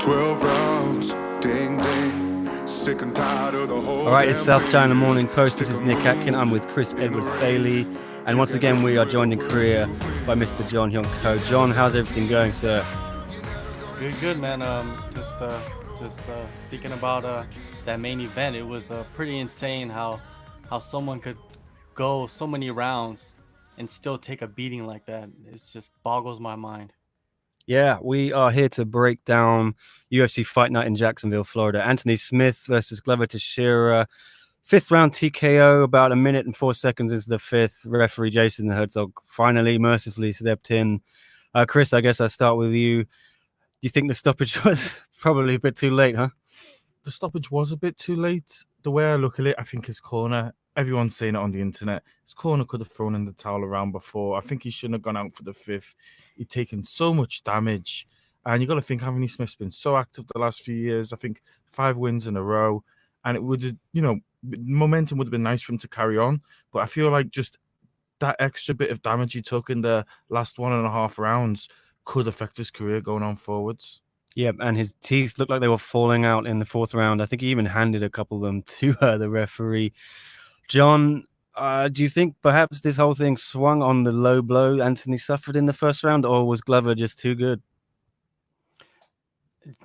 12 rounds, ding ding. Sick and tired of the whole. All right, it's South China Morning Post. This is Nick Atkin. I'm with Chris Edwards Bailey. And once again, we are joined in Korea by Mr. Jon Hyun-ko. John, how's everything going, sir? Good, man. Just thinking about that main event. It was pretty insane how someone could go so many rounds and still take a beating like that. It just boggles my mind. Yeah, we are here to break down UFC Fight Night in Jacksonville, Florida. Anthony Smith versus Glover Teixeira. Fifth round TKO, about a minute and 4 seconds into the fifth. Referee Jason Herzog finally, mercifully stepped in. Chris, I guess I'll start with you. Do you think the stoppage was probably a bit too late, huh? The stoppage was a bit too late. The way I look at it, I think his corner, everyone's saying it on the internet, his corner could have thrown in the towel around before. I think he shouldn't have gone out for the fifth. He'd taken so much damage. And you got to think, Anthony Smith's been so active the last few years. I think 5 wins in a row. And it would have, momentum would have been nice for him to carry on. But I feel like just that extra bit of damage he took in the last 1.5 rounds could affect his career going on forwards. Yeah, and his teeth looked like they were falling out in the fourth round. I think he even handed a couple of them to the referee. John, do you think perhaps this whole thing swung on the low blow Anthony suffered in the first round, or was Glover just too good?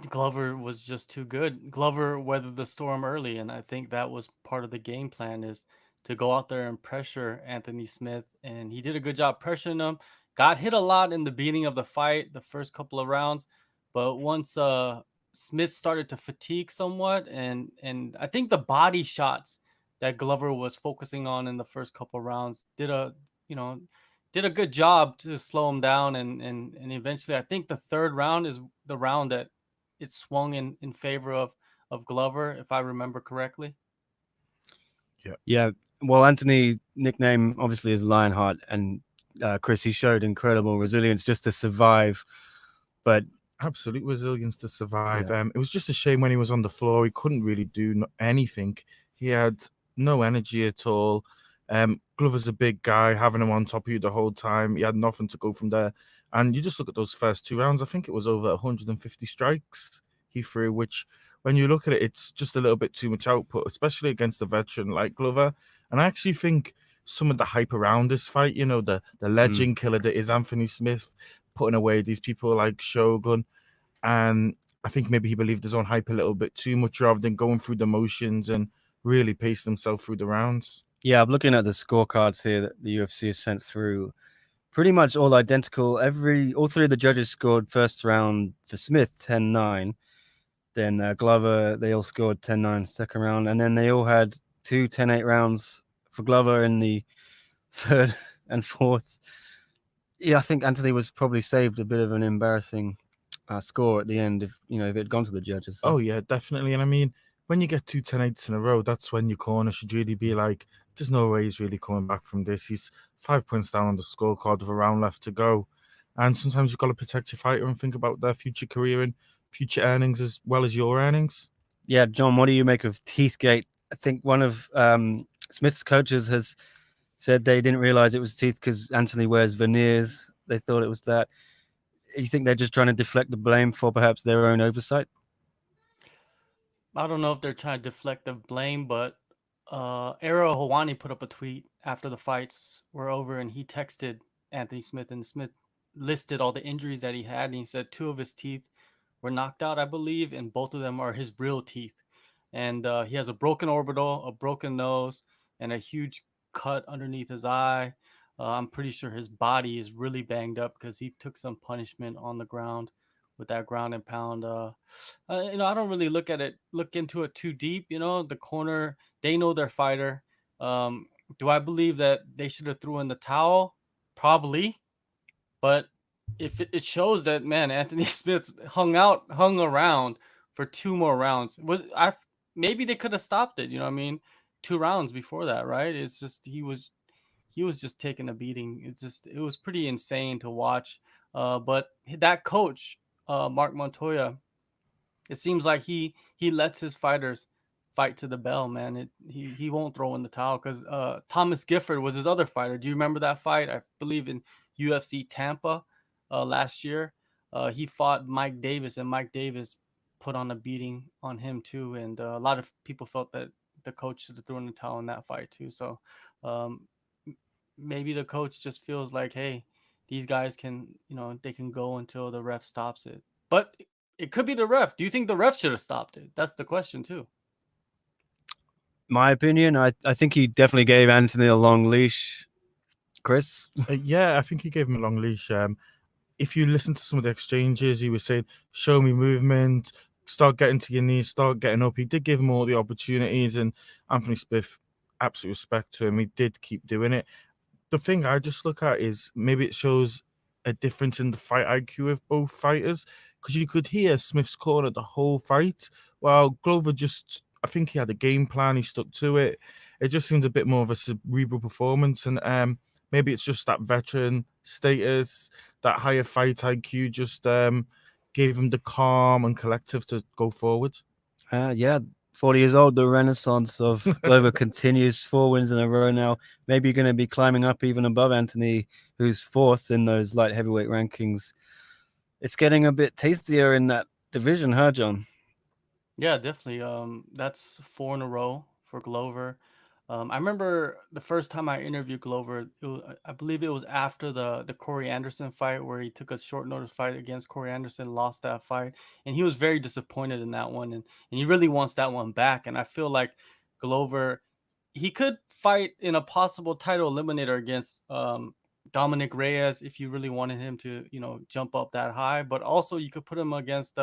Glover was just too good. Glover weathered the storm early, and I think that was part of the game plan, is to go out there and pressure Anthony Smith, and he did a good job pressuring him. Got hit a lot in the beginning of the fight, the first couple of rounds, but once Smith started to fatigue somewhat, and I think the body shots that Glover was focusing on in the first couple of rounds did a good job to slow him down, and eventually I think the third round is the round that it swung in favor of Glover, if I remember correctly. Yeah. Well, Anthony, nickname obviously is Lionheart, and Chris, he showed incredible resilience just to survive. But absolute resilience to survive. Yeah. It was just a shame when he was on the floor. He couldn't really do anything. He had no energy at all. Glover's a big guy, having him on top of you the whole time. He had nothing to go from there. And you just look at those first 2 rounds, I think it was over 150 strikes he threw, which when you look at it, it's just a little bit too much output, especially against a veteran like Glover. And I actually think some of the hype around this fight, the legend killer that is Anthony Smith, putting away these people like Shogun. And I think maybe he believed his own hype a little bit too much rather than going through the motions and really paced himself through the rounds. Yeah, I'm looking at the scorecards here that the UFC has sent through. Pretty much all identical. All three of the judges scored first round for Smith 10-9. Then Glover, they all scored 10-9 second round. And then they all had 2 10-8 rounds for Glover in the third and fourth. Yeah, I think Anthony was probably saved a bit of an embarrassing score at the end if it had gone to the judges. Oh, yeah, definitely. And I mean, when you get 2 10-8s in a row, that's when your corner should really be like, there's no way he's really coming back from this. He's 5 points down on the scorecard with a round left to go. And sometimes you've got to protect your fighter and think about their future career and future earnings as well as your earnings. Yeah, John, what do you make of Teethgate? I think one of Smith's coaches has said they didn't realize it was teeth because Anthony wears veneers. They thought it was that. You think they're just trying to deflect the blame for perhaps their own oversight? I don't know if they're trying to deflect the blame, but Ariel Helwani put up a tweet after the fights were over, and he texted Anthony Smith, and Smith listed all the injuries that he had, and he said 2 of his teeth were knocked out, I believe, and both of them are his real teeth. And he has a broken orbital, a broken nose, and a huge cut underneath his eye. I'm pretty sure his body is really banged up because he took some punishment on the ground with that ground and pound. I don't really look into it too deep. The corner, they know their fighter. Do I believe that they should have threw in the towel? Probably. But if it shows that, man, Anthony Smith hung around for 2 more rounds. Maybe they could have stopped it. 2 rounds before that, right? It's just he was just taking a beating. It was pretty insane to watch. But that coach, Mark Montoya, it seems like he lets his fighters fight to the bell, man. He won't throw in the towel because Thomas Gifford was his other fighter. Do you remember that fight? I believe in UFC Tampa last year. He fought Mike Davis, and Mike Davis put on a beating on him too, and a lot of people felt that the coach should have thrown the towel in that fight too. So um, maybe the coach just feels like, hey, these guys can, they can go until the ref stops it. But it could be the ref. Do you think the ref should have stopped it? That's the question too. My opinion, I think he definitely gave Anthony a long leash. Chris? Yeah, I think he gave him a long leash. If you listen to some of the exchanges, he was saying, show me movement, start getting to your knees, start getting up. He did give him all the opportunities, and Anthony Smith, absolute respect to him, he did keep doing it. The thing I just look at is maybe it shows a difference in the fight IQ of both fighters, because you could hear Smith's corner the whole fight, while Glover just, I think he had a game plan, he stuck to it. It just seems a bit more of a cerebral performance, and maybe it's just that veteran status, that higher fight IQ just gave him the calm and collective to go forward. Yeah, 40 years old, the renaissance of Glover continues, 4 wins in a row now. Maybe you're going to be climbing up even above Anthony, who's 4th in those light heavyweight rankings. It's getting a bit tastier in that division, huh, John? Yeah, definitely. That's 4 in a row for Glover. I remember the first time I interviewed Glover, I believe it was after the Corey Anderson fight, where he took a short notice fight against Corey Anderson, lost that fight, and he was very disappointed in that one, and he really wants that one back. And I feel like Glover, he could fight in a possible title eliminator against Dominic Reyes if you really wanted him to, jump up that high. But also you could put him against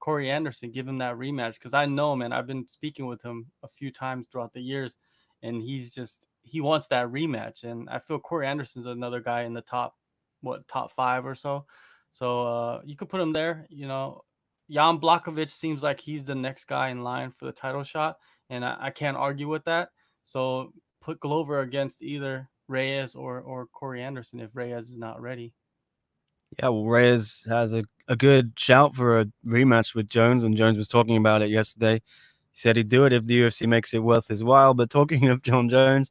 Corey Anderson, give him that rematch, because I know, man, I've been speaking with him a few times throughout the years, and he wants that rematch. And I feel Corey Anderson's another guy in the top 5 or so. So you could put him there. Jan Blachowicz seems like he's the next guy in line for the title shot, and I can't argue with that. So put Glover against either Reyes or Corey Anderson if Reyes is not ready. Yeah, well, Reyes has a good shout for a rematch with Jones, and Jones was talking about it yesterday. He said he'd do it if the UFC makes it worth his while. But talking of Jon Jones,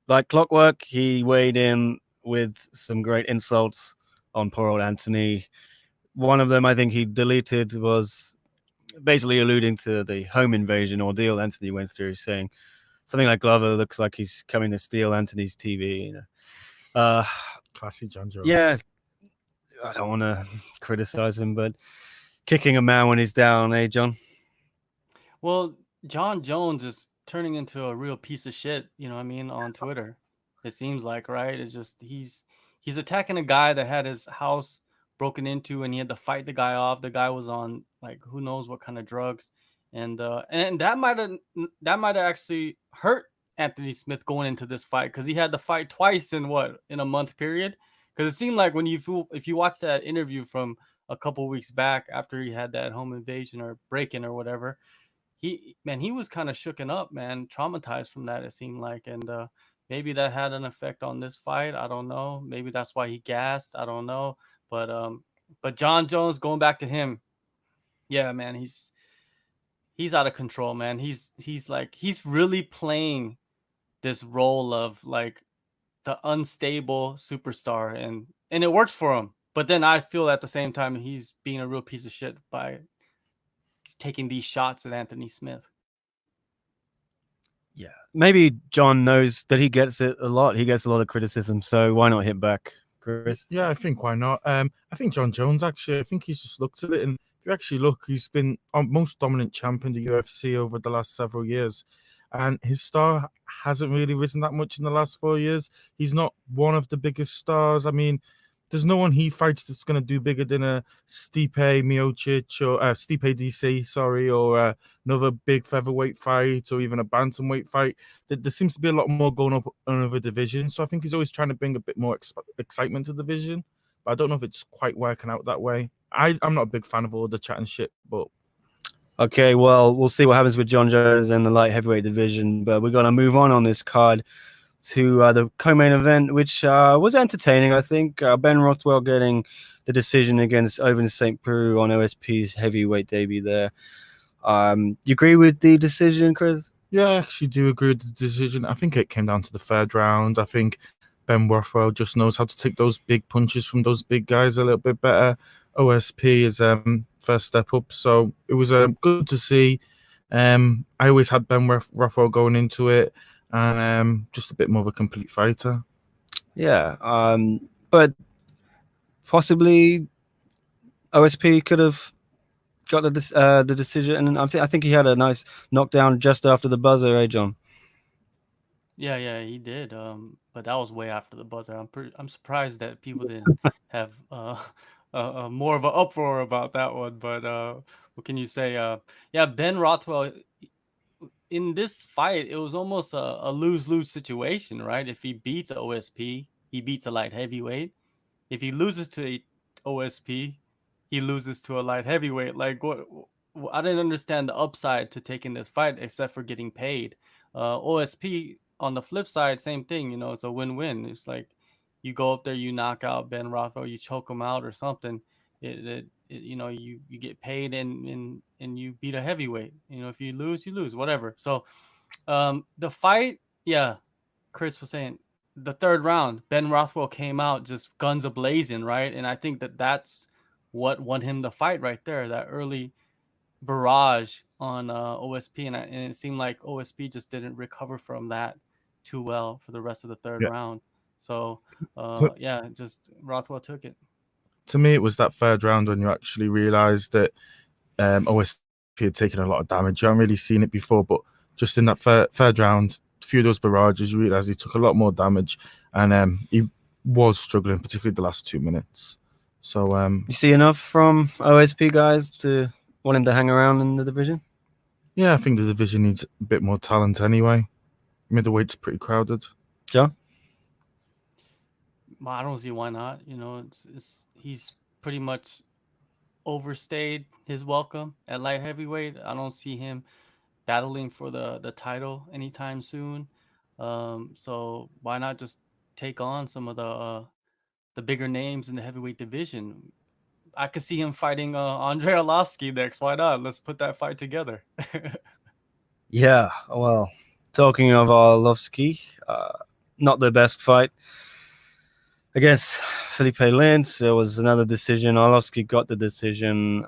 like clockwork, he weighed in with some great insults on poor old Anthony. One of them I think he deleted was basically alluding to the home invasion ordeal Anthony went through, saying something like Glover looks like he's coming to steal Anthony's TV. Classy Jon Jones. Yeah, I don't want to criticize him, but kicking a man when he's down, eh, John? Well, Jon Jones is turning into a real piece of shit, on Twitter. It seems like, right? It's just he's attacking a guy that had his house broken into, and he had to fight the guy off. The guy was on like who knows what kind of drugs, and that might have actually hurt Anthony Smith going into this fight, because he had to fight twice in a month period. Because it seemed like if you watch that interview from a couple weeks back after he had that home invasion or break-in or whatever, he was kind of shooken up, man, traumatized from that, it seemed like. And maybe that had an effect on this fight. I don't know. Maybe that's why he gassed. I don't know. But Jon Jones, going back to him, yeah, man, he's out of control, man. He's really playing this role of like the unstable superstar, and it works for him. But then I feel at the same time he's being a real piece of shit by taking these shots at Anthony Smith. Yeah, maybe John knows that he gets it a lot. He gets a lot of criticism, so why not hit back, Chris? Yeah, I think why not? I think Jon Jones, actually, I think he's just looked at it, and if you actually look, he's been most dominant champ in the UFC over the last several years, and his star hasn't really risen that much in the last 4 years. He's not one of the biggest stars. I mean, there's no one he fights that's going to do bigger than a Stipe Miocic or Stipe DC, sorry, or another big featherweight fight, or even a bantamweight fight. There seems to be a lot more going up on other divisions. So I think he's always trying to bring a bit more excitement to the division. But I don't know if it's quite working out that way. I'm not a big fan of all the chat and shit, but... Okay, well, we'll see what happens with Jon Jones in the light heavyweight division, but we're going to move on this card to the co-main event, which was entertaining, I think. Ben Rothwell getting the decision against Ovince St. Preux on OSP's heavyweight debut there. You agree with the decision, Chris? Yeah, I actually do agree with the decision. I think it came down to the third round. I think Ben Rothwell just knows how to take those big punches from those big guys a little bit better. OSP is first step up. So it was good to see. I always had Ben Rothwell going into it, and just a bit more of a complete fighter. Yeah, but possibly OSP could have got the decision, and I think he had a nice knockdown just after the buzzer, eh, John? Yeah, he did. But that was way after the buzzer. I'm surprised that people didn't have more of an uproar about that one. But what can you say? Yeah, Ben Rothwell in this fight, it was almost a lose-lose situation, right? If he beats OSP, he beats a light heavyweight. If he loses to a OSP, he loses to a light heavyweight. Like what? I didn't understand the upside to taking this fight except for getting paid. OSP on the flip side, same thing. You know, it's a win-win. It's like you go up there, you knock out Ben Rothwell, you choke him out or something. You know, you get paid and you beat a heavyweight. You know, if you lose, you lose. Whatever. So, the fight, yeah, Chris was saying the third round, Ben Rothwell came out just guns a-blazing, right? And I think that's what won him the fight right there, that early barrage on OSP. And it seemed like OSP just didn't recover from that too well for the rest of the third round. So, yeah, just Rothwell took it. To me, it was that third round when you actually realised that OSP had taken a lot of damage. You haven't really seen it before, but just in that third round, a few of those barrages, you realised he took a lot more damage, and he was struggling, particularly the last 2 minutes. So you see enough from OSP guys to want him to hang around in the division? Yeah, I think the division needs a bit more talent anyway. Middleweight's pretty crowded. John? Well, I don't see why not. You know, he's pretty much overstayed his welcome at light heavyweight. I don't see him battling for the title anytime soon. So why not just take on some of the bigger names in the heavyweight division? I could see him fighting Andrei Arlovski next. Why not? Let's put that fight together. Yeah, well, talking of Arlovski, not the best fight against Felipe Lins. There was another decision. Arlovski got the decision.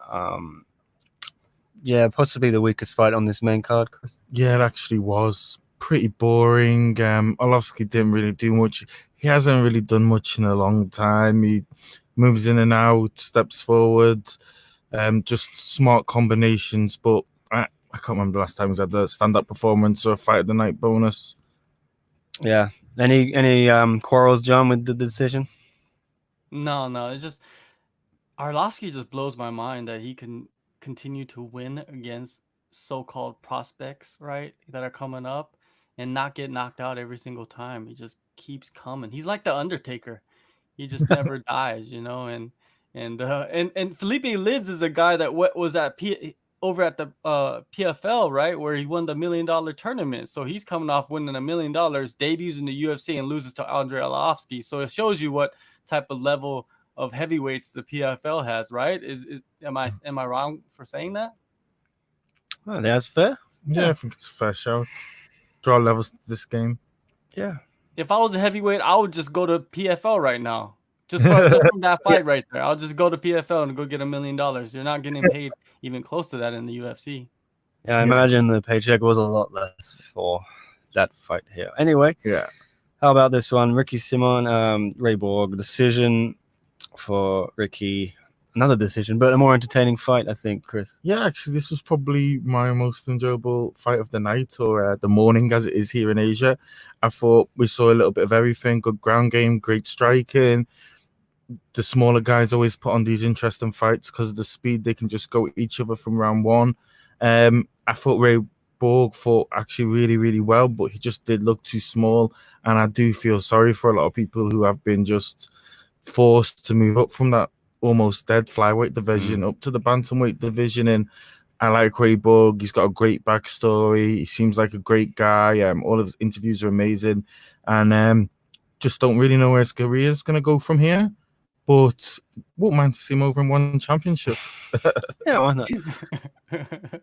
Yeah, possibly the weakest fight on this main card, Chris. Yeah, it actually was pretty boring. Arlovski didn't really do much. He hasn't really done much in a long time. He moves in and out, steps forward, just smart combinations. But I can't remember the last time he's had a stand-up performance or a fight of the night bonus. Yeah. Any quarrels, John, with the decision? No. It's just Arlovski just blows my mind that he can continue to win against so-called prospects, right, that are coming up and not get knocked out every single time. He just keeps coming. He's like the Undertaker. He just never dies, you know. And Felipe Lins is a guy that was at over at the PFL, right, where he won the $1 million tournament. So he's coming off winning $1 million, debuts in the UFC and loses to Andrei Arlovski. So it shows you what type of level of heavyweights the PFL has, right? Am I wrong for saying that? Oh, that's fair. Yeah, I think it's a fair shout. Draw levels to this game. Yeah. If I was a heavyweight, I would just go to PFL right now. Just from that fight right there. I'll just go to PFL and go get $1 million. You're not getting paid even close to that in the UFC. Yeah, I imagine the paycheck was a lot less for that fight here. Anyway, yeah. How about this one? Ricky Simon, Ray Borg, decision for Ricky. Another decision, but a more entertaining fight, I think, Chris. Yeah, actually, this was probably my most enjoyable fight of the night or the morning, as it is here in Asia. I thought we saw a little bit of everything. Good ground game, great striking. The smaller guys always put on these interesting fights because of the speed. They can just go at each other from round one. I thought Ray Borg fought actually really, really well, but he just did look too small. And I do feel sorry for a lot of people who have been just forced to move up from that almost dead flyweight division up to the bantamweight division. And I like Ray Borg. He's got a great backstory. He seems like a great guy. All of his interviews are amazing. And just don't really know where his career is going to go from here. But wouldn't mind to see him over in one championship. Yeah, why not?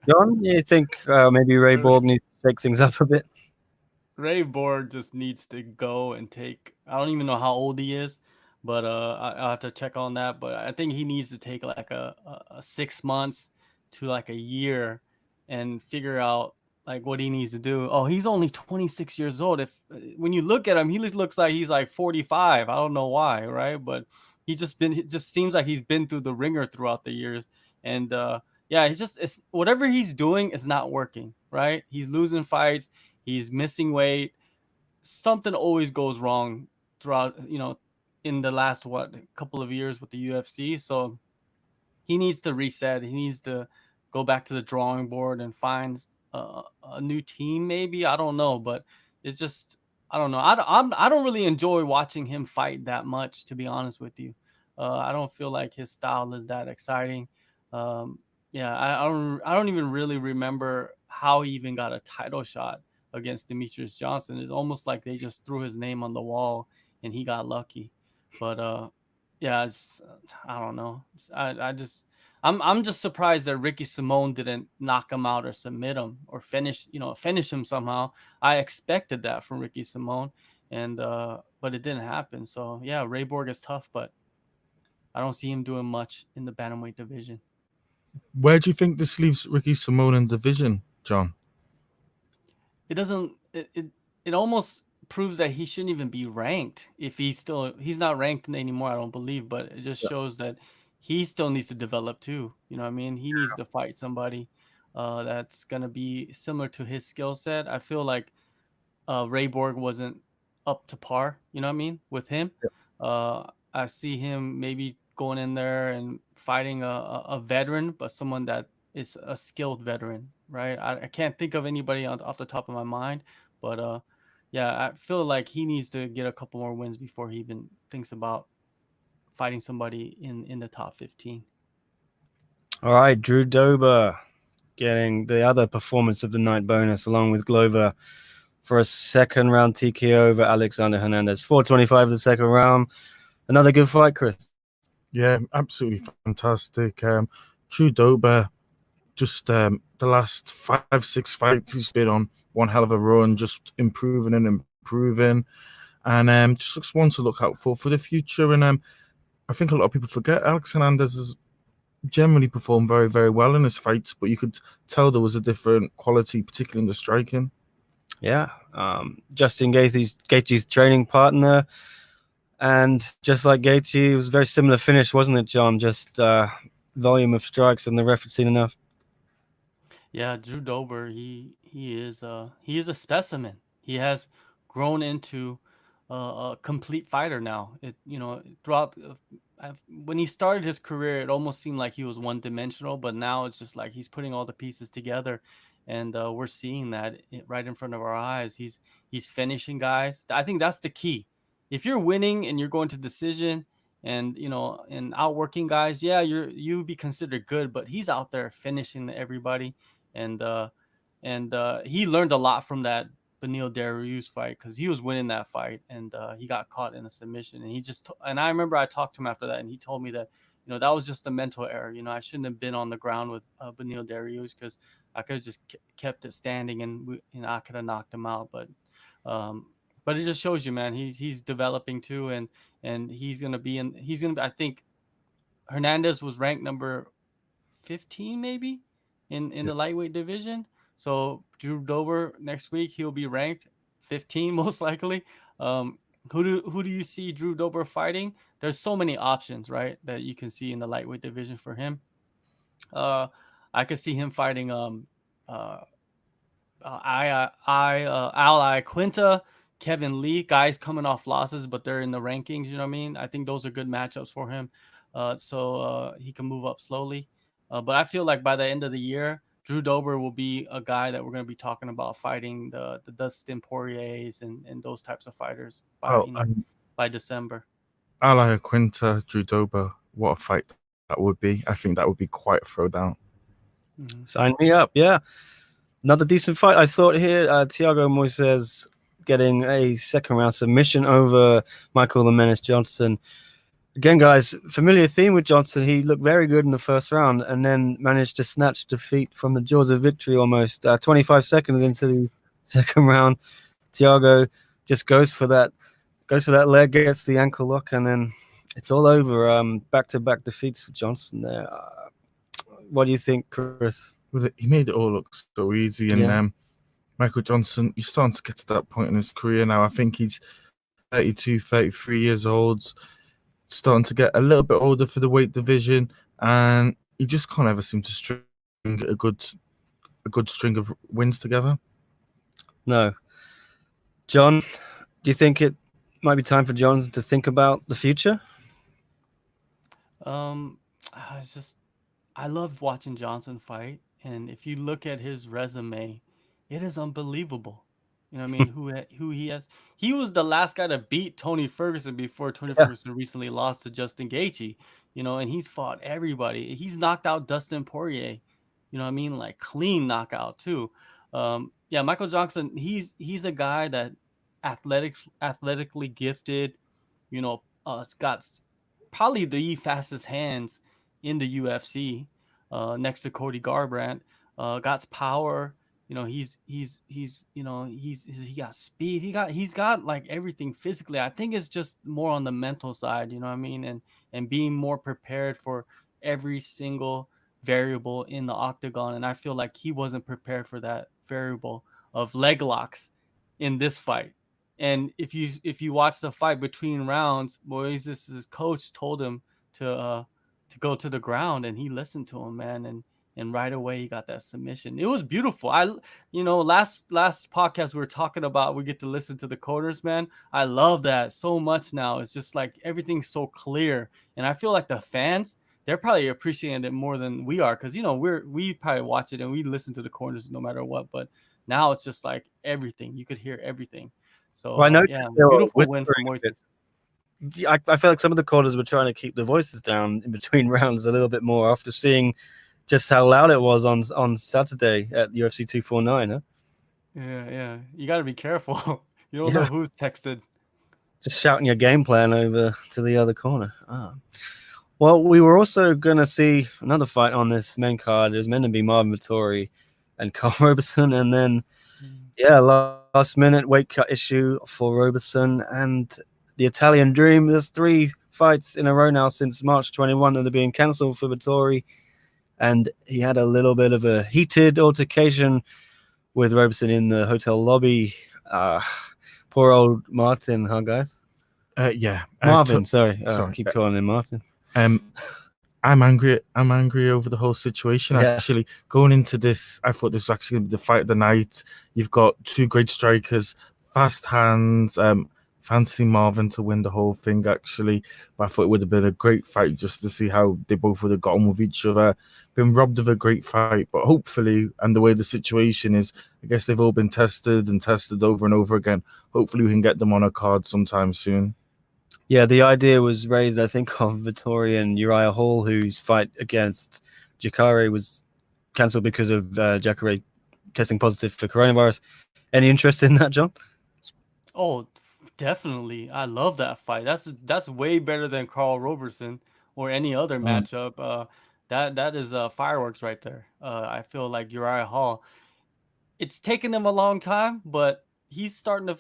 John, you think maybe Ray Borg needs to shake things up a bit? Ray Borg just needs to go and take. I don't even know how old he is, but I'll have to check on that. But I think he needs to take like a 6 months to like a year and figure out like what he needs to do. Oh, he's only 26 years old. If when you look at him, he looks like he's like 45. I don't know why, right? But it just seems like he's been through the ringer throughout the years. And yeah, it's whatever he's doing is not working, right? He's losing fights, he's missing weight. Something always goes wrong throughout, in the last couple of years with the UFC. So he needs to reset. He needs to go back to the drawing board and find a new team. Maybe, I don't know, but it's just I don't know. I don't really enjoy watching him fight that much, to be honest with you. I don't feel like his style is that exciting. Um, yeah, I don't even really remember how he even got a title shot against Demetrius Johnson. It's almost like they just threw his name on the wall and he got lucky. But yeah, I don't know. I'm just surprised that Ricky Simone didn't knock him out or submit him or finish him somehow. I expected that from Ricky Simone, and but it didn't happen. So yeah, Ray Borg is tough, but I don't see him doing much in the bantamweight division. Where do you think this leaves Ricky Simone in division, John? It doesn't. It almost proves that he shouldn't even be ranked if he's not ranked anymore. I don't believe, but it just shows that he still needs to develop too. You know what I mean? He needs to fight somebody that's gonna be similar to his skill set. I feel like Ray Borg wasn't up to par. You know what I mean with him. I see him maybe going in there and fighting a veteran, but someone that is a skilled veteran, right? I can't think of anybody off the top of my mind, but yeah, I feel like he needs to get a couple more wins before he even thinks about fighting somebody in the top 15. All right, Drew Dober getting the other performance of the night bonus along with Glover for a second round TKO over Alexander Hernandez. 4:25 of the second round. Another good fight, Chris. Yeah, absolutely fantastic. Drew Dober, just the last 5-6 fights he's been on one hell of a run, just improving and improving, and just looks one to look out for the future. And I think a lot of people forget Alex Hernandez has generally performed very, very well in his fights, but you could tell there was a different quality, particularly in the striking. Yeah, Justin Gaethje's training partner, and just like Gaethje, it was a very similar finish, wasn't it, John? Just volume of strikes, and the ref had seen enough. Yeah, Drew Dober, he is a specimen. He has grown into a complete fighter now. Throughout when he started his career, it almost seemed like he was one-dimensional, but now it's just like he's putting all the pieces together, and we're seeing that right in front of our eyes. He's finishing guys. I think that's the key. If you're winning and you're going to decision and and outworking guys, yeah, you would be considered good, but he's out there finishing everybody. And he learned a lot from that Beneil Dariush fight because he was winning that fight and he got caught in a submission, and I remember I talked to him after that and he told me that that was just a mental error. I shouldn't have been on the ground with Beneil Dariush because I could have just kept it standing and I could have knocked him out. But it just shows you, man, he's developing too, and he's gonna be I think Hernandez was ranked number 15 maybe in the lightweight division. So Drew Dober next week, he'll be ranked 15 most likely. Who do you see Drew Dober fighting? There's so many options, right, that you can see in the lightweight division for him. I could see him fighting Al Quinta, Kevin Lee, guys coming off losses, but they're in the rankings. You know what I mean? I think those are good matchups for him. So he can move up slowly. But I feel like by the end of the year, Drew Dober will be a guy that we're going to be talking about fighting the Dustin Poiriers and those types of fighters by December. Al Quinta, Drew Dober, what a fight that would be. I think that would be quite a throwdown. Mm-hmm. Sign me up. Yeah. Another decent fight, I thought here. Thiago Moises getting a second round submission over Michael the Menace Johnson. Again, guys, familiar theme with Johnson. He looked very good in the first round and then managed to snatch defeat from the jaws of victory almost. 25 seconds into the second round, Thiago just goes for that leg, gets the ankle lock, and then it's all over. Back-to-back defeats for Johnson there. What do you think, Chris? Well, he made it all look so easy, and Yeah. Michael Johnson, he's starting to get to that point in his career now. I think he's 32, 33 years old, starting to get a little bit older for the weight division, and he just can't ever seem to string a good string of wins together. No. John, do you think it might be time for Johnson to think about the future? It's just I loved watching Johnson fight, and if you look at his resume, it is unbelievable. You know what I mean? Who he has? He was the last guy to beat Tony Ferguson before Tony Yeah. Ferguson recently lost to Justin Gaethje. You know, and he's fought everybody. He's knocked out Dustin Poirier. You know what I mean? Like clean knockout too. Yeah, Michael Johnson. He's a guy that athletically gifted. You know, got probably the fastest hands in the UFC, next to Cody Garbrandt. Got power. You know, he got speed. He's got like everything physically. I think it's just more on the mental side. You know what I mean? And being more prepared for every single variable in the octagon. And I feel like he wasn't prepared for that variable of leg locks in this fight. And if you watch the fight between rounds, Moises' coach told him to go to the ground, and he listened to him, man, and right away he got that submission. It was beautiful. Last podcast we were talking about we get to listen to the corners, man. I love that so much now. It's just like everything's so clear, and I feel like the fans, they're probably appreciating it more than we are, because we probably watch it and we listen to the corners no matter what. But now it's just like everything. You could hear everything. So Well, I noticed yeah, they were beautiful win for whispering a bit. Moises. I feel like some of the callers were trying to keep the voices down in between rounds a little bit more after seeing just how loud it was on Saturday at UFC 249. Huh? Yeah. You got to be careful. You don't Yeah. know who's texted. Just shouting your game plan over to the other corner. Well, we were also going to see another fight on this main card. It was meant to be Marvin Vettori and Carl Roberson, and then last minute weight cut issue for Roberson and the Italian Dream. There's 3 fights in a row now since March 21 that are being cancelled for Vettori, and he had a little bit of a heated altercation with Roberson in the hotel lobby. Poor old Martin, huh, guys? Yeah, Marvin. Sorry, sorry. I keep calling him Martin. I'm angry. I'm angry over the whole situation. Yeah. Actually, going into this, I thought this was actually going to be the fight of the night. You've got 2 great strikers, fast hands. Fancy Marvin to win the whole thing, actually. But I thought it would have been a great fight just to see how they both would have got on with each other. Been robbed of a great fight, but hopefully, and the way the situation is, I guess they've all been tested over and over again. Hopefully, we can get them on a card sometime soon. Yeah, the idea was raised, I think, of Vettori and Uriah Hall, whose fight against Jacare was cancelled because of Jacare testing positive for coronavirus. Any interest in that, John? Oh, definitely. I love that fight. That's way better than Carl Roberson or any other matchup. That is fireworks right there. I feel like Uriah Hall, it's taken him a long time, but he's starting to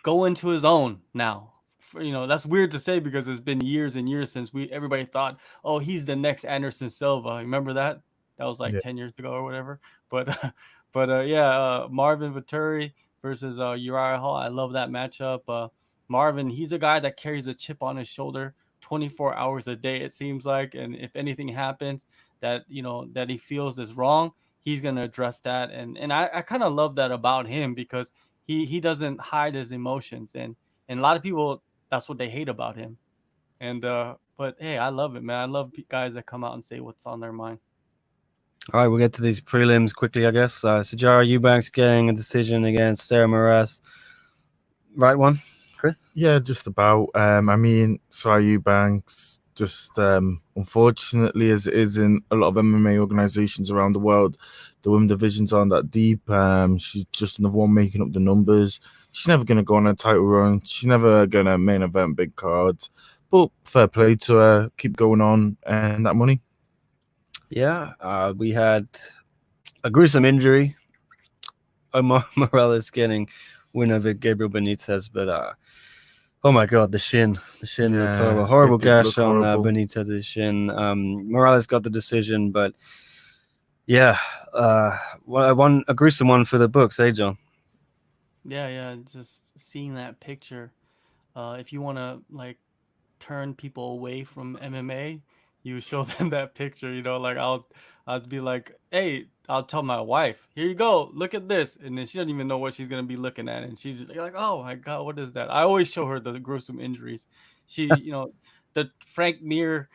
go into his own now. That's weird to say because it's been years and years since everybody thought, oh, he's the next Anderson Silva. Remember that? That was like 10 years ago or whatever. But Marvin Vettori versus Uriah Hall. I love that matchup. Marvin, he's a guy that carries a chip on his shoulder 24 hours a day, it seems like. And if anything happens that he feels is wrong, he's gonna address that. And I kind of love that about him, because he doesn't hide his emotions, and a lot of people, that's what they hate about him. And but hey, I love it, man. I love guys that come out and say what's on their mind. All right, we'll get to these prelims quickly, I guess. Sijara Eubanks getting a decision against Sarah Moraes. Right one, Chris? Yeah, just about. I mean, Sarah Eubanks, just unfortunately, as it is in a lot of MMA organizations around the world, the women divisions aren't that deep. She's just another one making up the numbers. She's never going to go on a title run. She's never going to main event big cards. But fair play to her. Keep going on and that money. Yeah, we had a gruesome injury. Omar Morales getting win over Gabriel Benitez, but Oh my god, the shin looked horrible. Yeah, Horrible it did gash look on horrible. Benitez's shin. Morales got the decision, but yeah, a gruesome one for the books, eh, John? Yeah, just seeing that picture. If you want to like turn people away from MMA, you show them that picture. Like I'll be like, hey, I'll tell my wife, here you go, look at this, and then she doesn't even know what she's gonna be looking at, and she's like, oh my god, what is that? I always show her the gruesome injuries. The Frank Mir,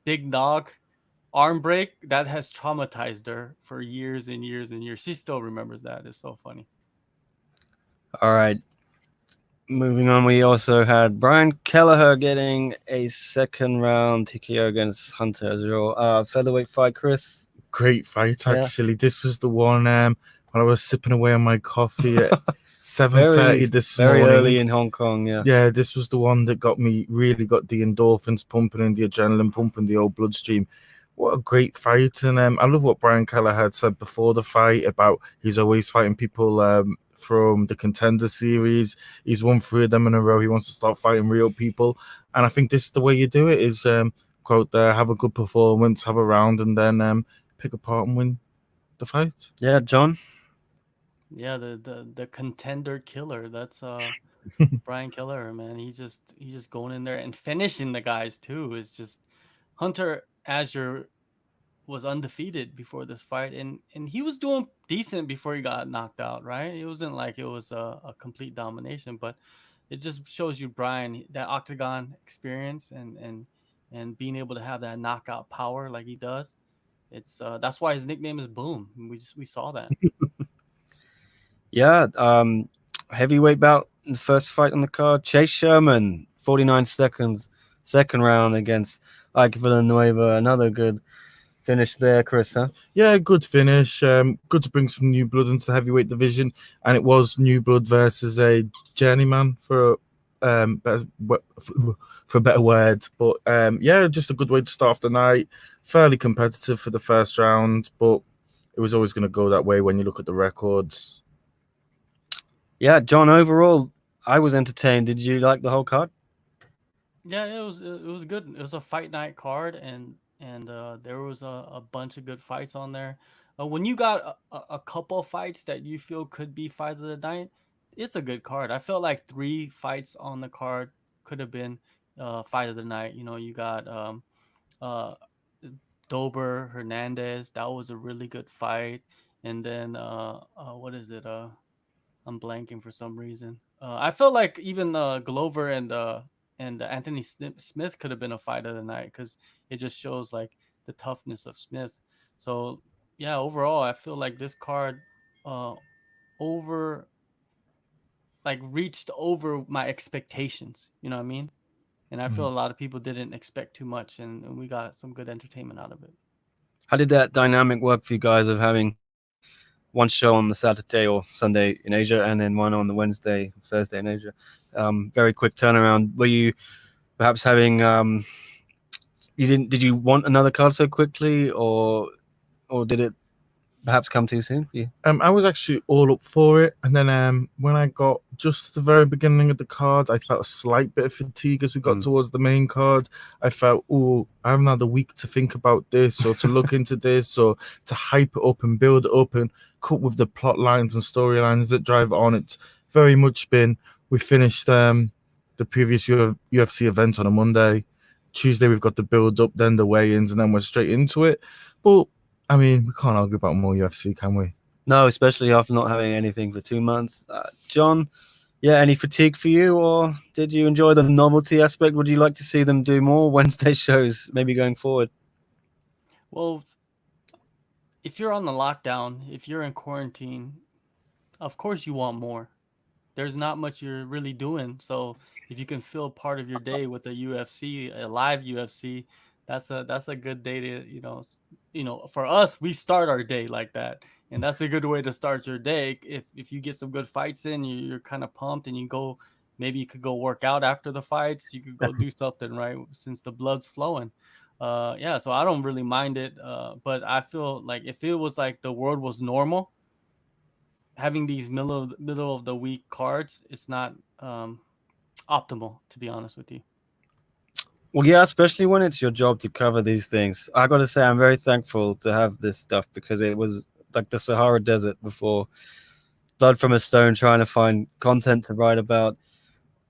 big nog arm break that has traumatized her for years and years and years. She still remembers that. It's so funny. All right. Moving on, we also had Brian Kelleher getting a second round TKO against Hunter Azrael. Featherweight fight, Chris. Great fight, Yeah. actually. This was the one when I was sipping away on my coffee at 7:30 this very morning. early in Hong Kong. Yeah. Yeah, this was the one that really got the endorphins pumping and the adrenaline pumping, the old bloodstream. What a great fight. And I love what Brian Kelleher had said before the fight about he's always fighting people from the Contender Series. He's won 3 of them in a row. He wants to start fighting real people. And I think this is the way you do it is go out there, have a good performance, have a round, and then pick apart and win the fight. Yeah, John. Yeah, the contender killer. That's Brian Kelleher, man. He's just going in there and finishing the guys too. It's just Hunter Azure was undefeated before this fight, and he was doing decent before he got knocked out, right? It wasn't like it was a complete domination, but it just shows you Brian, that octagon experience, and being able to have that knockout power like he does. It's that's why his nickname is Boom. We saw that. Yeah. Heavyweight bout in the first fight on the card. Chase Sherman, 49 seconds, second round against Ike Villanueva. Another good finish there, Chris, huh? Yeah, good finish. Good to bring some new blood into the heavyweight division, and it was new blood versus a journeyman for better, for a better word. But yeah, just a good way to start off the night. Fairly competitive for the first round, but it was always going to go that way when you look at the records. Yeah, John. Overall, I was entertained. Did you like the whole card? Yeah, it was good. It was a fight night card, and there was a bunch of good fights on there. When you got a couple fights that you feel could be fight of the night, it's a good card. I felt like 3 fights on the card could have been fight of the night. You got uh, Dober Hernandez. That was a really good fight, and then what is it? I'm blanking for some reason. I felt like even Glover and Anthony Smith could have been a fight of the night because it just shows like the toughness of Smith. So yeah, overall, I feel like this card uh, over like reached over my expectations. You know what I mean? And I feel a lot of people didn't expect too much, and we got some good entertainment out of it. How did that dynamic work for you guys of having one show on the Saturday or Sunday in Asia and then one on the Wednesday, Thursday in Asia? Very quick turnaround. Were you perhaps having did you want another card so quickly, or did it perhaps come too soon for you? I was actually all up for it, and then when I got just to the very beginning of the card, I felt a slight bit of fatigue as we got towards the main card. I felt, oh, I haven't had a week to think about this or to look into this or to hype it up and build it up and cut with the plot lines and storylines that drive it on. It's very much been, we finished the previous UFC event on a Monday. Tuesday we've got the build up, then the weigh-ins, and then we're straight into it. But I mean, we can't argue about more UFC, can we? No, especially after not having anything for 2 months. John, yeah, any fatigue for you, or did you enjoy the novelty aspect? Would you like to see them do more Wednesday shows maybe going forward? Well, if you're on the lockdown, if you're in quarantine, of course you want more. There's not much you're really doing. So if you can fill part of your day with a UFC, a live UFC, that's a good day to for us, we start our day like that, and that's a good way to start your day. If you get some good fights in, you're kind of pumped, and maybe you could go work out after the fights. You could go do something, right, since the blood's flowing. Yeah, so I don't really mind it, but I feel like if it was like the world was normal, having these middle of the week cards, it's not optimal, to be honest with you. Well, yeah, especially when it's your job to cover these things. I got to say, I'm very thankful to have this stuff because it was like the Sahara Desert before. Blood from a stone, trying to find content to write about.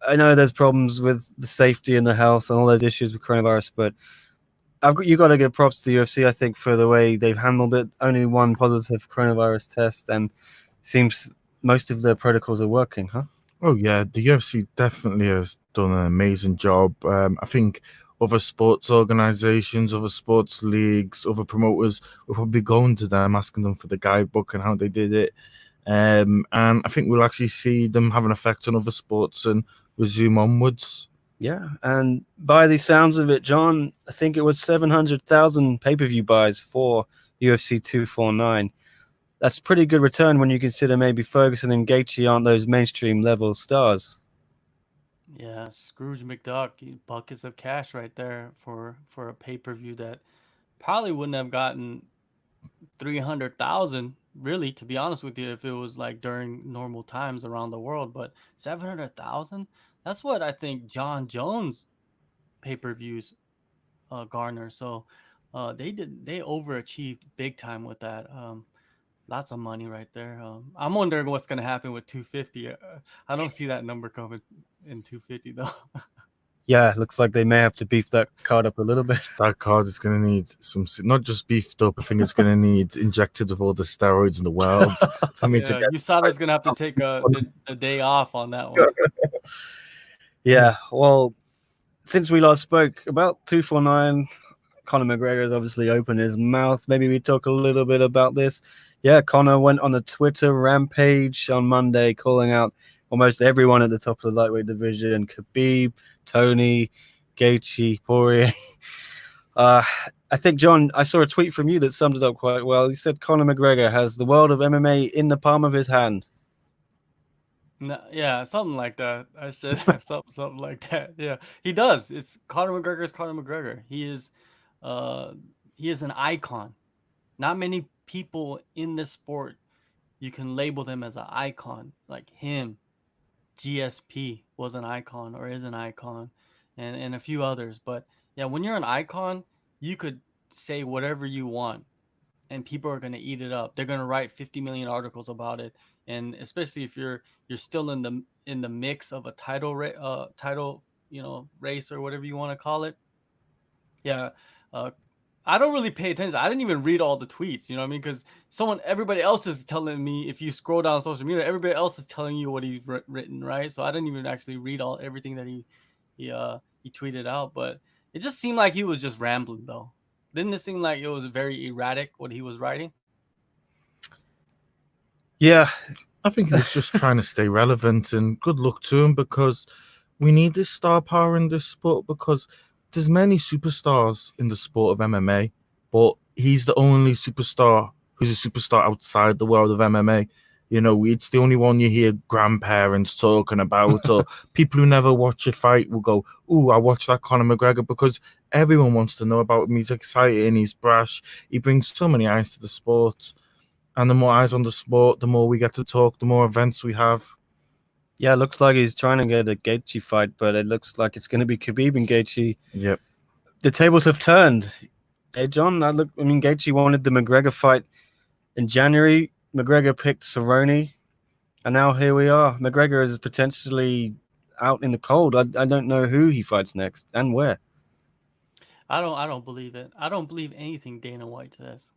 I know there's problems with the safety and the health and all those issues with coronavirus, but you got to give props to the UFC, I think, for the way they've handled it. Only one positive coronavirus test, and seems most of their protocols are working, huh? Oh yeah, the UFC definitely has done an amazing job. I think other sports organizations, other sports leagues, other promoters will probably going to them asking them for the guidebook and how they did it. And I think we'll actually see them have an effect on other sports and resume onwards. Yeah, and by the sounds of it, John, I think it was 700,000 pay-per-view buys for UFC 249. That's a pretty good return when you consider maybe Ferguson and Gaethje aren't those mainstream level stars. Yeah, Scrooge McDuck, buckets of cash right there for a pay-per-view that probably wouldn't have gotten 300,000, really, to be honest with you, if it was like during normal times around the world. But 700,000, that's what I think Jon Jones pay-per-views garner. So they overachieved big time with that. Lots of money right there. I'm wondering what's gonna happen with 250. I don't see that number coming in 250 though. Yeah, looks like they may have to beef that card up a little bit. That card is going to need some, not just beefed up. I think it's going to need injected with all the steroids in the world for me to Yeah, get. USADA's gonna have to take the day off on that one. Yeah, well, since we last spoke about 249, Conor McGregor has obviously opened his mouth. Maybe we talk a little bit about this. Yeah, Conor went on a Twitter rampage on Monday, calling out almost everyone at the top of the lightweight division: Khabib, Tony, Gaethje, Poirier. I think, John, I saw a tweet from you that summed it up quite well. He said Conor McGregor has the world of MMA in the palm of his hand. No, yeah, something like that. I said something like that. Yeah, he does. It's Conor McGregor's Conor McGregor. Uh, he is an icon. Not many people in this sport you can label them as an icon like him. GSP was an icon or is an icon, and a few others. But yeah, when you're an icon, you could say whatever you want, and people are gonna eat it up. They're gonna write 50 million articles about it, and especially if you're still in the mix of a title race or whatever you want to call it. Yeah, uh, I don't really pay attention. I didn't even read all the tweets. You know what I mean? Because everybody else is telling me. If you scroll down social media, everybody else is telling you what he's written, right? So I didn't even actually read everything that he tweeted out. But it just seemed like he was just rambling, though. Didn't it seem like it was very erratic what he was writing? Yeah, I think he was just trying to stay relevant, and good luck to him, because we need this star power in this sport, because there's many superstars in the sport of MMA, but he's the only superstar who's a superstar outside the world of MMA. You know, it's the only one you hear grandparents talking about, or people who never watch a fight will go, "Ooh, I watched that Conor McGregor," because everyone wants to know about him. He's exciting, he's brash, he brings so many eyes to the sport. And the more eyes on the sport, the more we get to talk, the more events we have. yeah, it looks like he's trying to get a Gaethje fight, but it looks like it's going to be Khabib and Gaethje. Yep. The tables have turned. Hey, John, Gaethje wanted the McGregor fight in January. McGregor picked Cerrone, and now here we are. McGregor is potentially out in the cold. I don't know who he fights next and where. I don't believe it. I don't believe anything Dana White says.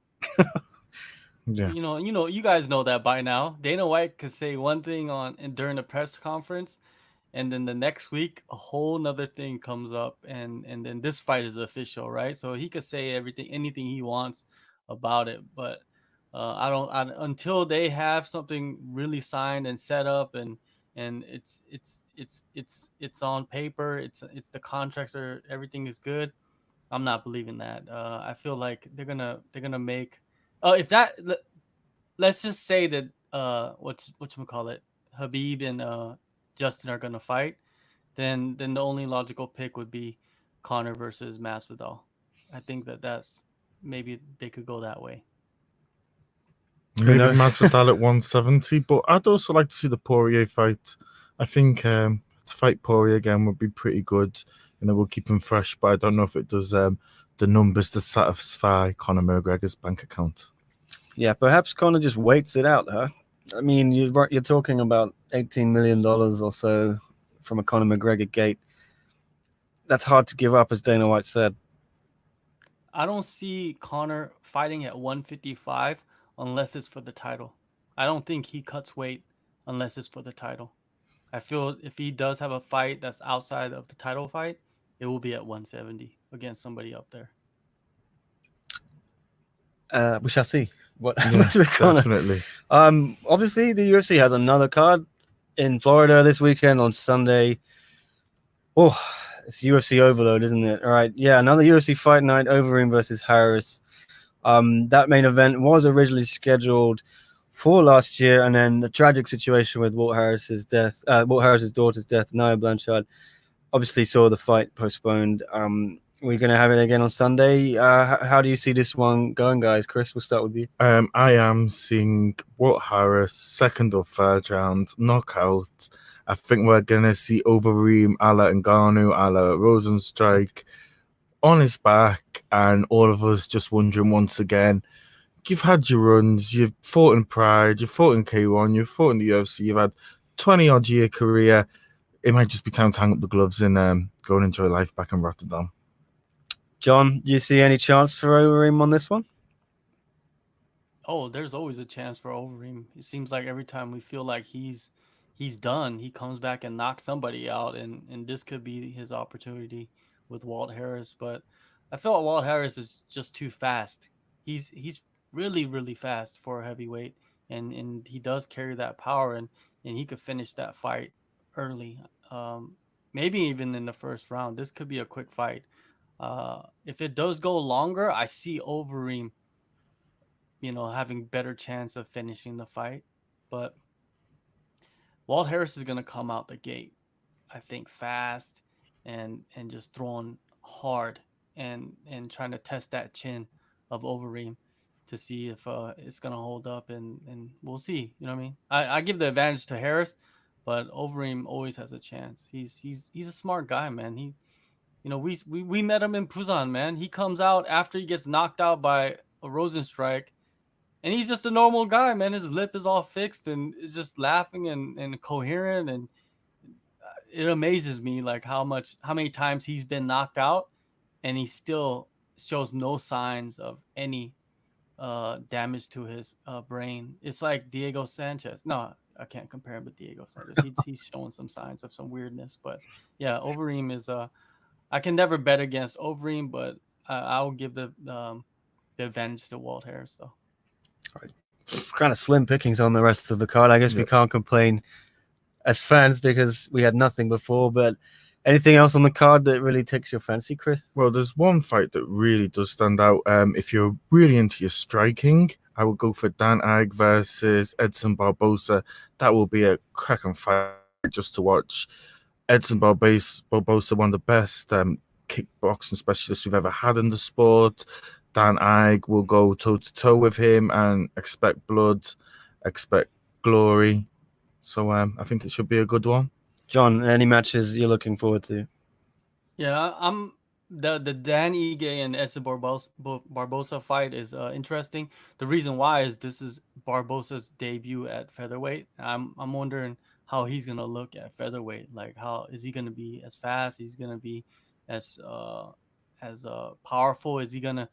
Yeah. You guys know that by now. Dana White could say one thing during the press conference, and then the next week a whole nother thing comes up, and then this fight is official, right? So he could say anything he wants about it, but until they have something really signed and set up, and it's on paper, it's the contracts, or everything is good. I'm not believing that. I feel like they're gonna make. If that, let's just say that whatchamacallit, Habib and Justin are gonna fight, then the only logical pick would be Connor versus Masvidal. I think that's maybe they could go that way. Maybe knows? Masvidal at 170, but I'd also like to see the Poirier fight. I think To fight Poirier again would be pretty good, and it will keep him fresh. But I don't know if it does the numbers to satisfy Conor McGregor's bank account. Yeah, perhaps Conor just waits it out, huh? I mean, you're talking about $18 million or so from a Conor McGregor gate. That's hard to give up, as Dana White said. I don't see Conor fighting at 155 unless it's for the title. I don't think he cuts weight unless it's for the title. I feel if he does have a fight that's outside of the title fight, it will be at 170 against somebody up there. We shall see what happens with Conor. Definitely. Obviously, the UFC has another card in Florida this weekend on Sunday. Oh, it's UFC overload, isn't it? All right, yeah, another UFC Fight Night, Overeem versus Harris. That main event was originally scheduled for last year, and then the tragic situation with Walt Harris's daughter's death, Nia Blanchard, obviously saw the fight postponed. We're going to have it again on Sunday. How do you see this one going, guys? Chris, we'll start with you. I am seeing Walt Harris, second or third round, knockout. I think we're going to see Overeem a la Ngannou, a la Rosenstrike on his back, and all of us just wondering once again, you've had your runs, you've fought in Pride, you've fought in K1, you've fought in the UFC, you've had 20-odd year career. It might just be time to hang up the gloves and go and enjoy life back in Rotterdam. John, do you see any chance for Overeem on this one? Oh, there's always a chance for Overeem. It seems like every time we feel like he's done, he comes back and knocks somebody out, and this could be his opportunity with Walt Harris. But I feel like Walt Harris is just too fast. He's really, really fast for a heavyweight, and he does carry that power, and he could finish that fight early. Maybe even in the first round. This could be a quick fight. If it does go longer, I see Overeem, having better chance of finishing the fight. But Walt Harris is going to come out the gate, I think, fast and just throwing hard and trying to test that chin of Overeem to see if it's going to hold up, and we'll see. You know what I mean? I give the advantage to Harris, but Overeem always has a chance. He's a smart guy, man. We met him in Busan, man. He comes out after he gets knocked out by a Rosenstrike, and he's just a normal guy, man. His lip is all fixed and is just laughing and coherent, and it amazes me like how many times he's been knocked out, and he still shows no signs of any damage to his brain. It's like Diego Sanchez. No, I can't compare him with Diego Sanchez. He's showing some signs of some weirdness, but yeah, Overeem is I can never bet against Overeem, but I'll give the advantage to Walt Harris, though. Kind of slim pickings on the rest of the card. I guess we can't complain as fans because we had nothing before. But anything else on the card that really takes your fancy, Chris? Well, there's one fight that really does stand out. If you're really into your striking, I would go for Dan Ige versus Edson Barbosa. That will be a cracking fight just to watch. Edson Barbosa, one of the best kickboxing specialists we've ever had in the sport. Dan Ige will go toe-to-toe with him and expect blood, expect glory. So I think it should be a good one. John, any matches you're looking forward to? Yeah, I'm the Dan Ige and Edson Barbosa fight is interesting. The reason why is this is Barbosa's debut at featherweight. I'm wondering how he's gonna look at featherweight. Like, how is he gonna be as fast? Is he gonna be as powerful? Is he gonna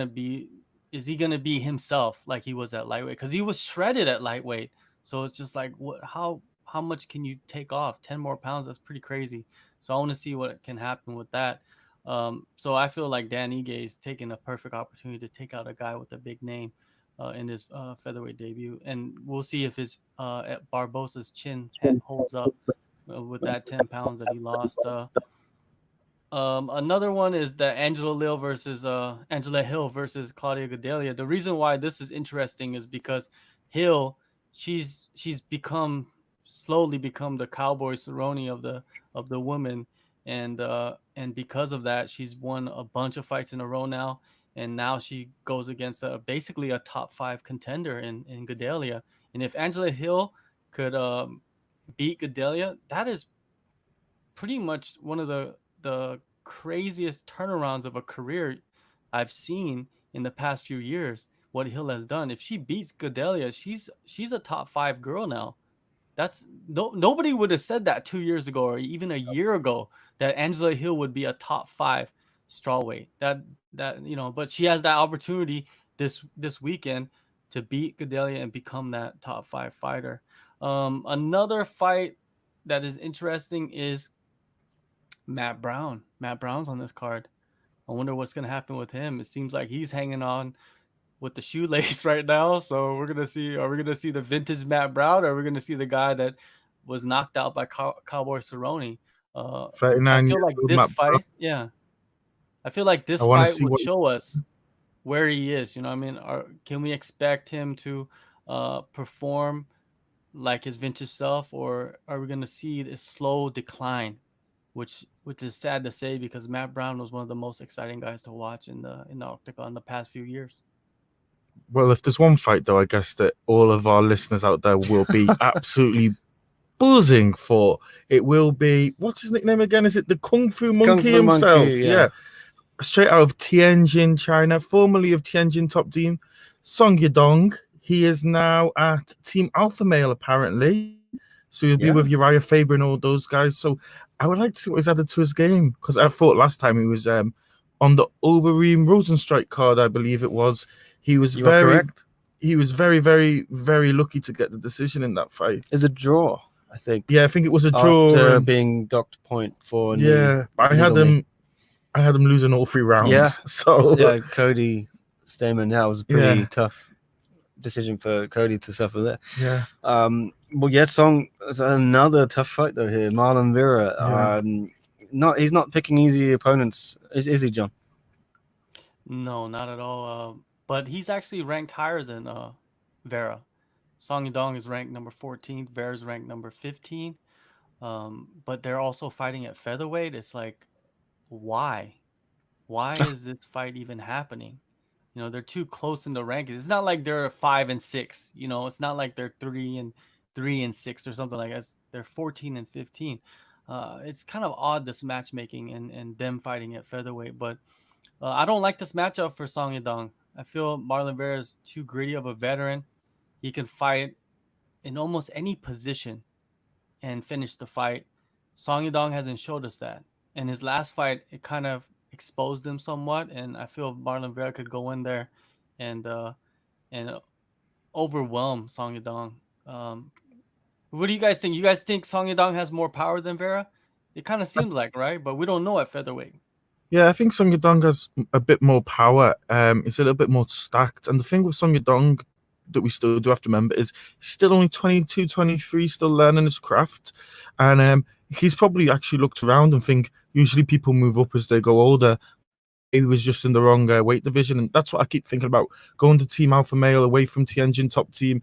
be himself like he was at lightweight? Because he was shredded at lightweight. So it's just like, how much can you take off? 10 more pounds? That's pretty crazy. So I want to see what can happen with that. So I feel like Dan Ige is taking a perfect opportunity to take out a guy with a big name in his featherweight debut, and we'll see if his Barbosa's chin holds up with that 10 pounds that he lost. Another one is the Angela Hill versus Claudia Gadelha. The reason why this is interesting is because Hill, she's slowly become the Cowboy Cerrone of the women, and because of that, she's won a bunch of fights in a row now, and now she goes against basically a top 5 contender in Gadelha. And if Angela Hill could beat Gadelha, that is pretty much one of the craziest turnarounds of a career I've seen in the past few years. What Hill has done. If she beats Gadelia, she's a top 5 girl now. That's nobody would have said that 2 years ago or even a year ago that Angela Hill would be a top 5 strawweight. That but she has that opportunity this weekend to beat Gadelia and become that top 5 fighter. Another fight that is interesting is Matt Brown. Matt Brown's on this card. I wonder what's going to happen with him. It seems like he's hanging on with the shoelace right now. So we're going to see, are we going to see the vintage Matt Brown, or are we going to see the guy that was knocked out by Cowboy Cerrone? I 39 feel years like old, this Matt Brown. fight, yeah. I feel like this I want to fight see would what. show us where he is. You know what I mean? Can we expect him to perform like his vintage self, or are we going to see this slow decline? Which is sad to say, because Matt Brown was one of the most exciting guys to watch in the octagon the past few years. Well, if there's one fight, though, I guess that all of our listeners out there will be absolutely buzzing for. It will be, what's his nickname again? Is it the Kung Fu Monkey himself? Monkey, yeah. Straight out of Tianjin, China, formerly of Tianjin Top Team, Song Yadong. He is now at Team Alpha Male, apparently. So he'll be with Uriah Faber and all those guys. So I would like to see what he's added to his game, because I thought last time he was on the Overeem Rosenstrike card, I believe it was. He was correct. He was very, very, very lucky to get the decision in that fight. It's a draw, I think. Yeah, I think it was a draw. After being docked point for I had him losing all 3 rounds. Yeah. So yeah, Cody Stamen. That was a pretty tough decision for Cody to suffer there. Yeah. Well, yeah, Song is another tough fight though here. Marlon Vera. Yeah. He's not picking easy opponents, is he, John? No, not at all. But he's actually ranked higher than Vera. Song Yadong is ranked number 14. Vera's ranked number 15. But they're also fighting at featherweight. It's like, why? Why is this fight even happening? You know, they're too close in the rankings. It's not like they're 5 and 6. You know, it's not like they're 3 and 6 or something like that. They're 14 and 15. It's kind of odd, this matchmaking and them fighting at featherweight. But I don't like this matchup for Song Yadong. I feel Marlon Vera is too gritty of a veteran. He can fight in almost any position and finish the fight. Song Yadong hasn't showed us that. And his last fight, it kind of exposed him somewhat, and I feel Marlon Vera could go in there and overwhelm Song Yadong. What do you guys think? You guys think Song Yadong has more power than Vera? It kind of seems like, right? But we don't know at featherweight. Yeah, I think Song Yadong has a bit more power. It's a little bit more stacked. And the thing with Song Yadong that we still do have to remember is he's still only 22, 23, still learning his craft. And he's probably actually looked around and think usually people move up as they go older. He was just in the wrong weight division. And that's what I keep thinking about. Going to Team Alpha Male, away from Tianjin Top Team,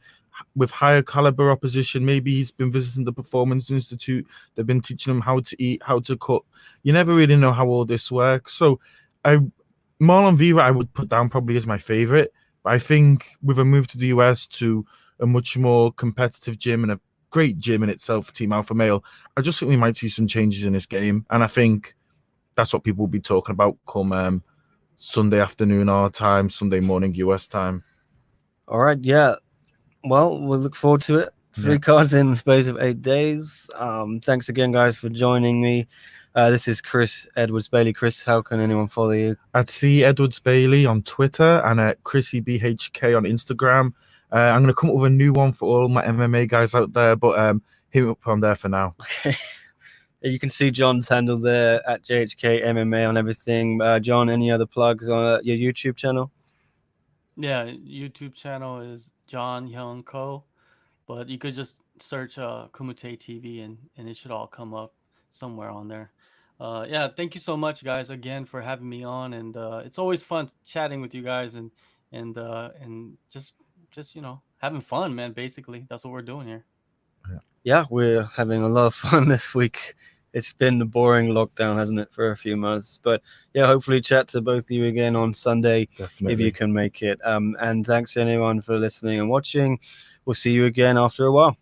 with higher caliber opposition. Maybe he's been visiting the Performance Institute. They've been teaching him how to eat, how to cut. You never really know how all this works. So Marlon Vera, I would put down probably as my favorite. But I think with a move to the US to a much more competitive gym and a great gym in itself, Team Alpha Male, I just think we might see some changes in his game. And I think that's what people will be talking about come Sunday afternoon our time, Sunday morning US time. All right, yeah. Well, we'll look forward to it. 3 cards in the space of 8 days. Thanks again, guys, for joining me. This is Chris Edwards Bailey. Chris, how can anyone follow you? At C Edwards Bailey on Twitter and at ChrissyBHK on Instagram. I'm going to come up with a new one for all my MMA guys out there, but hit me up on there for now. Okay. You can see John's handle there at JHK MMA on everything. John, any other plugs on your YouTube channel? Yeah, YouTube channel is John Hyung Ko, but you could just search Kumite TV and it should all come up somewhere on there. Yeah, thank you so much, guys, again for having me on, and it's always fun chatting with you guys and just having fun, man. Basically, that's what we're doing here. Yeah, we're having a lot of fun this week. It's been a boring lockdown, hasn't it, for a few months? But yeah, hopefully chat to both of you again on Sunday. Definitely. If you can make it. And thanks to anyone for listening and watching. We'll see you again after a while.